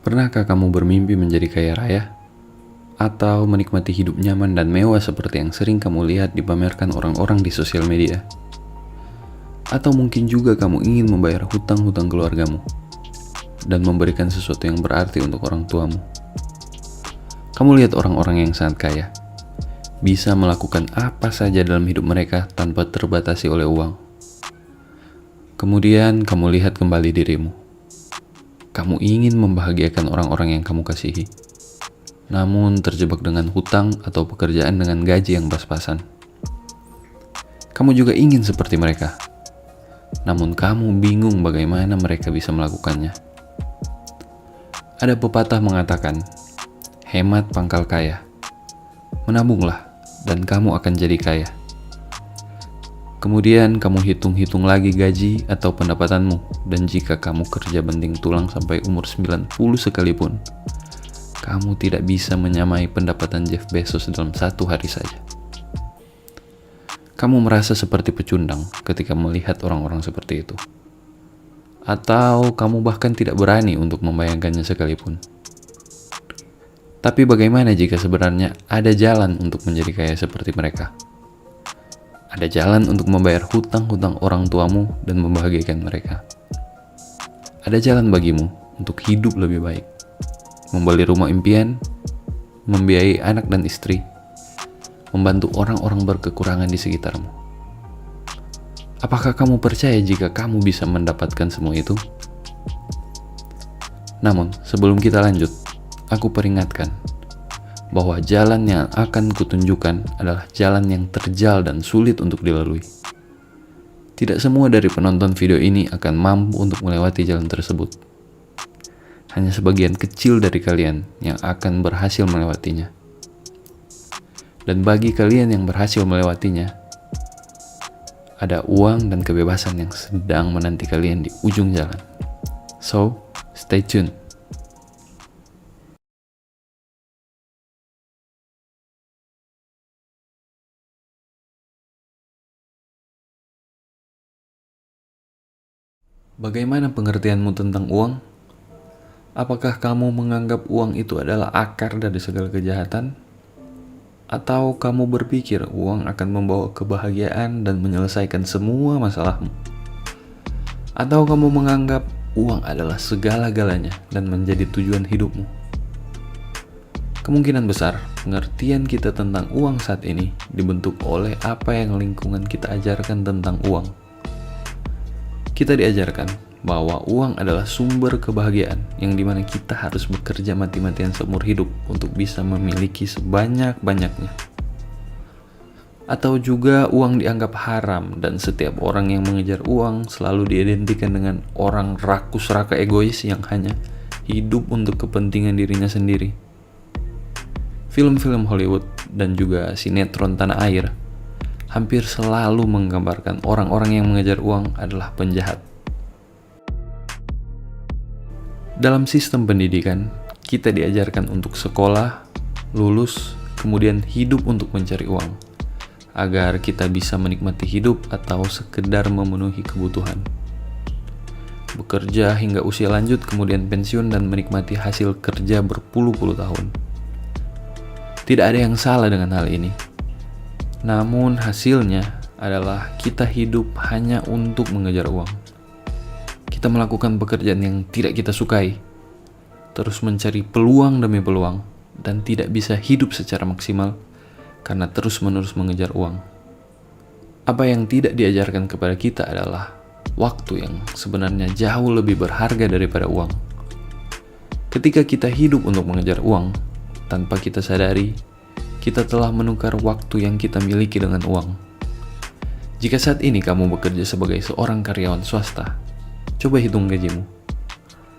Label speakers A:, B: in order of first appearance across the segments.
A: Pernahkah kamu bermimpi menjadi kaya raya? Atau menikmati hidup nyaman dan mewah seperti yang sering kamu lihat dipamerkan orang-orang di sosial media? Atau mungkin juga kamu ingin membayar hutang-hutang keluargamu dan memberikan sesuatu yang berarti untuk orang tuamu. Kamu lihat orang-orang yang sangat kaya, bisa melakukan apa saja dalam hidup mereka tanpa terbatasi oleh uang. Kemudian kamu lihat kembali dirimu. Kamu ingin membahagiakan orang-orang yang kamu kasihi, namun terjebak dengan hutang atau pekerjaan dengan gaji yang pas-pasan. Kamu juga ingin seperti mereka, namun kamu bingung bagaimana mereka bisa melakukannya. Ada pepatah mengatakan, hemat pangkal kaya, menabunglah dan kamu akan jadi kaya. Kemudian kamu hitung-hitung lagi gaji atau pendapatanmu, dan jika kamu kerja banting tulang sampai umur 90 sekalipun, kamu tidak bisa menyamai pendapatan Jeff Bezos dalam satu hari saja. Kamu merasa seperti pecundang ketika melihat orang-orang seperti itu. Atau kamu bahkan tidak berani untuk membayangkannya sekalipun. Tapi bagaimana jika sebenarnya ada jalan untuk menjadi kaya seperti mereka? Ada jalan untuk membayar hutang-hutang orang tuamu dan membahagiakan mereka. Ada jalan bagimu untuk hidup lebih baik, membeli rumah impian, membiayai anak dan istri, membantu orang-orang berkekurangan di sekitarmu. Apakah kamu percaya jika kamu bisa mendapatkan semua itu? Namun, sebelum kita lanjut, aku peringatkan bahwa jalan yang akan kutunjukkan adalah jalan yang terjal dan sulit untuk dilalui. Tidak semua dari penonton video ini akan mampu untuk melewati jalan tersebut. Hanya sebagian kecil dari kalian yang akan berhasil melewatinya. Dan bagi kalian yang berhasil melewatinya, ada uang dan kebebasan yang sedang menanti kalian di ujung jalan. So, stay tuned. Bagaimana pengertianmu tentang uang? Apakah kamu menganggap uang itu adalah akar dari segala kejahatan? Atau kamu berpikir uang akan membawa kebahagiaan dan menyelesaikan semua masalahmu? Atau kamu menganggap uang adalah segala-galanya dan menjadi tujuan hidupmu? Kemungkinan besar, pengertian kita tentang uang saat ini dibentuk oleh apa yang lingkungan kita ajarkan tentang uang. Kita diajarkan bahwa uang adalah sumber kebahagiaan yang dimana kita harus bekerja mati-matian seumur hidup untuk bisa memiliki sebanyak-banyaknya. Atau juga uang dianggap haram dan setiap orang yang mengejar uang selalu diidentikan dengan orang rakus raka egois yang hanya hidup untuk kepentingan dirinya sendiri. Film-film Hollywood dan juga sinetron tanah air hampir selalu menggambarkan orang-orang yang mengejar uang adalah penjahat. Dalam sistem pendidikan, kita diajarkan untuk sekolah, lulus, kemudian hidup untuk mencari uang, agar kita bisa menikmati hidup atau sekedar memenuhi kebutuhan. Bekerja hingga usia lanjut, kemudian pensiun dan menikmati hasil kerja berpuluh-puluh tahun. Tidak ada yang salah dengan hal ini. Namun hasilnya adalah kita hidup hanya untuk mengejar uang. Kita melakukan pekerjaan yang tidak kita sukai, terus mencari peluang demi peluang, dan tidak bisa hidup secara maksimal karena terus-menerus mengejar uang. Apa yang tidak diajarkan kepada kita adalah waktu yang sebenarnya jauh lebih berharga daripada uang. Ketika kita hidup untuk mengejar uang, tanpa kita sadari, kita telah menukar waktu yang kita miliki dengan uang. Jika saat ini kamu bekerja sebagai seorang karyawan swasta, coba hitung gajimu.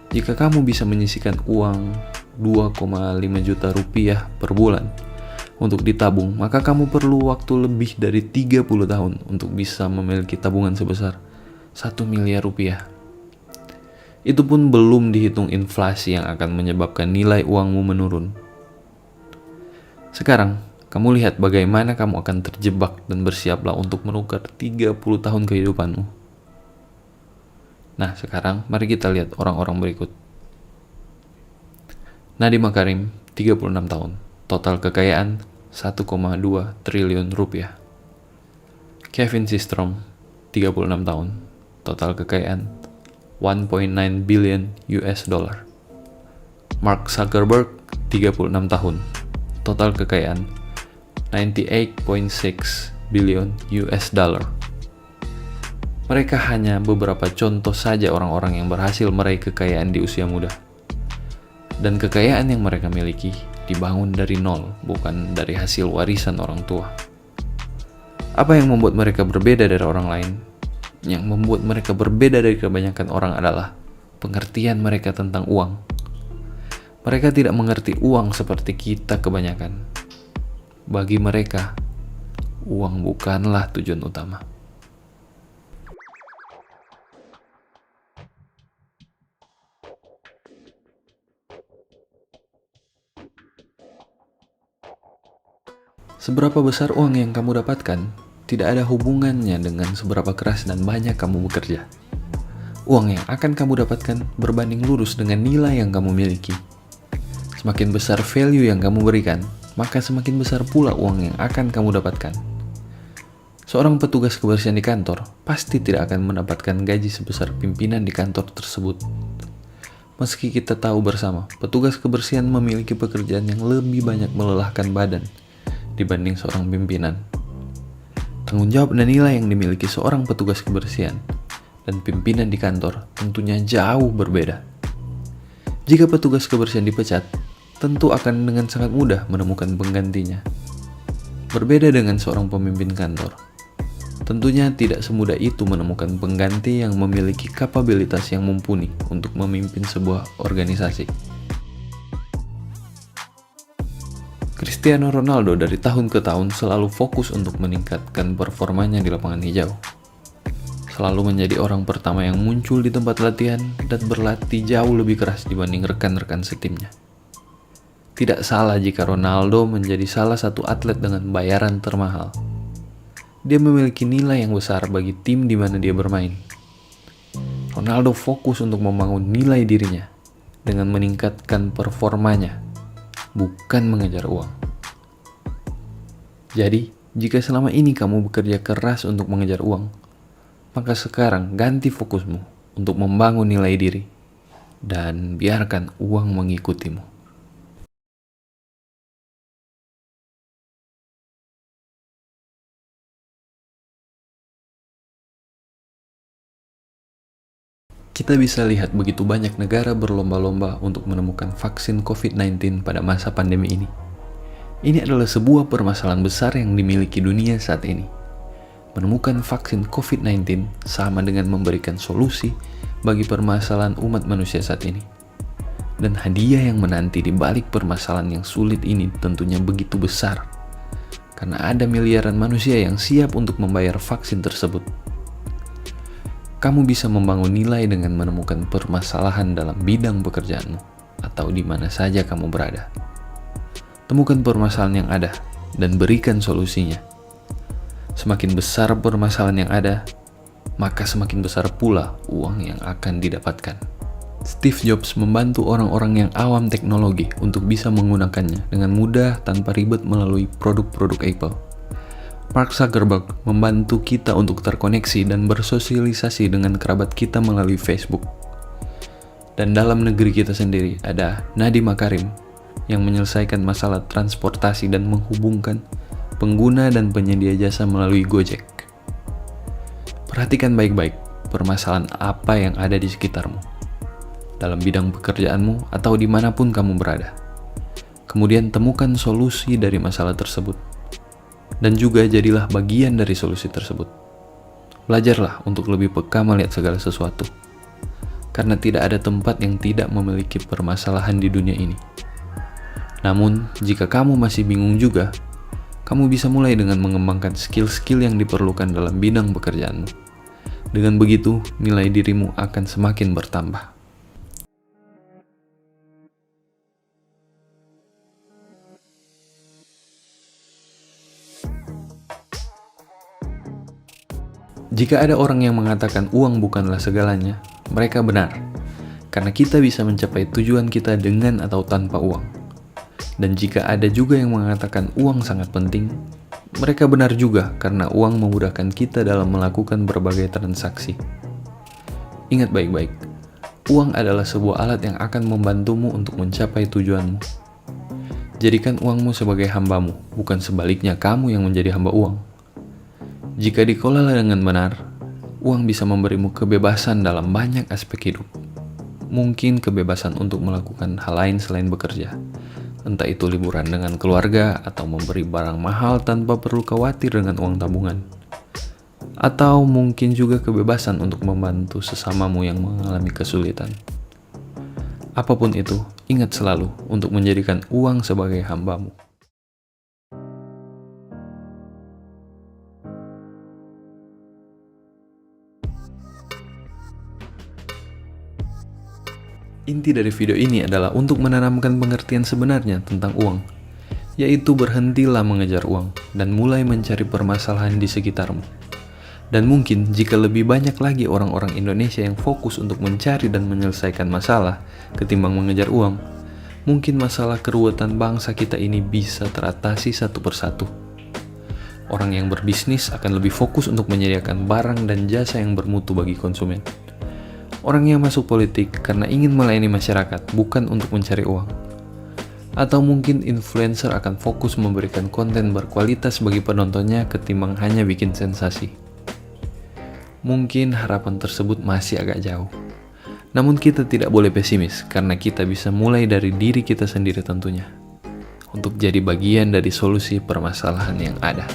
A: Jika kamu bisa menyisihkan uang 2,5 juta rupiah per bulan untuk ditabung, maka kamu perlu waktu lebih dari 30 tahun untuk bisa memiliki tabungan sebesar 1 miliar rupiah. Itu pun belum dihitung inflasi yang akan menyebabkan nilai uangmu menurun. Sekarang, kamu lihat bagaimana kamu akan terjebak dan bersiaplah untuk menukar 30 tahun kehidupanmu. Nah, sekarang mari kita lihat orang-orang berikut. Nadiem Makarim, 36 tahun, total kekayaan 1,2 triliun rupiah. Kevin Systrom, 36 tahun, total kekayaan 1.9 billion US dollar. Mark Zuckerberg, 36 tahun, total kekayaan 98.6 billion US dollar. Mereka hanya beberapa contoh saja orang-orang yang berhasil meraih kekayaan di usia muda. Dan kekayaan yang mereka miliki dibangun dari nol, bukan dari hasil warisan orang tua. Apa yang membuat mereka berbeda dari orang lain? Yang membuat mereka berbeda dari kebanyakan orang adalah pengertian mereka tentang uang. Mereka tidak mengerti uang seperti kita kebanyakan. Bagi mereka, uang bukanlah tujuan utama. Seberapa besar uang yang kamu dapatkan tidak ada hubungannya dengan seberapa keras dan banyak kamu bekerja. Uang yang akan kamu dapatkan berbanding lurus dengan nilai yang kamu miliki. Semakin besar value yang kamu berikan, maka semakin besar pula uang yang akan kamu dapatkan. Seorang petugas kebersihan di kantor pasti tidak akan mendapatkan gaji sebesar pimpinan di kantor tersebut. Meski kita tahu bersama, petugas kebersihan memiliki pekerjaan yang lebih banyak melelahkan badan dibanding seorang pimpinan. Tanggung jawab dan nilai yang dimiliki seorang petugas kebersihan dan pimpinan di kantor tentunya jauh berbeda. Jika petugas kebersihan dipecat, tentu akan dengan sangat mudah menemukan penggantinya. Berbeda dengan seorang pemimpin kantor, tentunya tidak semudah itu menemukan pengganti yang memiliki kapabilitas yang mumpuni untuk memimpin sebuah organisasi. Cristiano Ronaldo dari tahun ke tahun selalu fokus untuk meningkatkan performanya di lapangan hijau. Selalu menjadi orang pertama yang muncul di tempat latihan dan berlatih jauh lebih keras dibanding rekan-rekan setimnya. Tidak salah jika Ronaldo menjadi salah satu atlet dengan bayaran termahal. Dia memiliki nilai yang besar bagi tim di mana dia bermain. Ronaldo fokus untuk membangun nilai dirinya dengan meningkatkan performanya, bukan mengejar uang. Jadi, jika selama ini kamu bekerja keras untuk mengejar uang, maka sekarang ganti fokusmu untuk membangun nilai diri dan biarkan uang mengikutimu. Kita bisa lihat begitu banyak negara berlomba-lomba untuk menemukan vaksin COVID-19 pada masa pandemi ini. Ini adalah sebuah permasalahan besar yang dimiliki dunia saat ini. Menemukan vaksin COVID-19 sama dengan memberikan solusi bagi permasalahan umat manusia saat ini. Dan hadiah yang menanti di balik permasalahan yang sulit ini tentunya begitu besar. Karena ada miliaran manusia yang siap untuk membayar vaksin tersebut. Kamu bisa membangun nilai dengan menemukan permasalahan dalam bidang pekerjaanmu atau di mana saja kamu berada. Temukan permasalahan yang ada dan berikan solusinya. Semakin besar permasalahan yang ada, maka semakin besar pula uang yang akan didapatkan. Steve Jobs membantu orang-orang yang awam teknologi untuk bisa menggunakannya dengan mudah tanpa ribet melalui produk-produk Apple. Mark Zuckerberg membantu kita untuk terkoneksi dan bersosialisasi dengan kerabat kita melalui Facebook. Dan dalam negeri kita sendiri ada Nadiem Makarim yang menyelesaikan masalah transportasi dan menghubungkan pengguna dan penyedia jasa melalui Gojek. Perhatikan baik-baik permasalahan apa yang ada di sekitarmu, dalam bidang pekerjaanmu atau dimanapun kamu berada. Kemudian temukan solusi dari masalah tersebut. Dan juga jadilah bagian dari solusi tersebut. Belajarlah untuk lebih peka melihat segala sesuatu. Karena tidak ada tempat yang tidak memiliki permasalahan di dunia ini. Namun, jika kamu masih bingung juga, kamu bisa mulai dengan mengembangkan skill-skill yang diperlukan dalam bidang pekerjaanmu. Dengan begitu, nilai dirimu akan semakin bertambah. Jika ada orang yang mengatakan uang bukanlah segalanya, mereka benar. karena kita bisa mencapai tujuan kita dengan atau tanpa uang. Dan jika ada juga yang mengatakan uang sangat penting, mereka benar juga karena uang memudahkan kita dalam melakukan berbagai transaksi. Ingat baik-baik, uang adalah sebuah alat yang akan membantumu untuk mencapai tujuanmu. Jadikan uangmu sebagai hambamu, bukan sebaliknya kamu yang menjadi hamba uang. Jika dikelola dengan benar, uang bisa memberimu kebebasan dalam banyak aspek hidup. Mungkin kebebasan untuk melakukan hal lain selain bekerja, entah itu liburan dengan keluarga atau memberi barang mahal tanpa perlu khawatir dengan uang tabungan. Atau mungkin juga kebebasan untuk membantu sesamamu yang mengalami kesulitan. Apapun itu, ingat selalu untuk menjadikan uang sebagai hambamu. Inti dari video ini adalah untuk menanamkan pengertian sebenarnya tentang uang, yaitu berhentilah mengejar uang dan mulai mencari permasalahan di sekitarmu. Dan mungkin jika lebih banyak lagi orang-orang Indonesia yang fokus untuk mencari dan menyelesaikan masalah ketimbang mengejar uang, mungkin masalah keruwetan bangsa kita ini bisa teratasi satu persatu. Orang yang berbisnis akan lebih fokus untuk menyediakan barang dan jasa yang bermutu bagi konsumen. Orang yang masuk politik karena ingin melayani masyarakat, bukan untuk mencari uang. Atau mungkin influencer akan fokus memberikan konten berkualitas bagi penontonnya ketimbang hanya bikin sensasi. Mungkin harapan tersebut masih agak jauh. Namun kita tidak boleh pesimis karena kita bisa mulai dari diri kita sendiri tentunya. Untuk jadi bagian dari solusi permasalahan yang ada.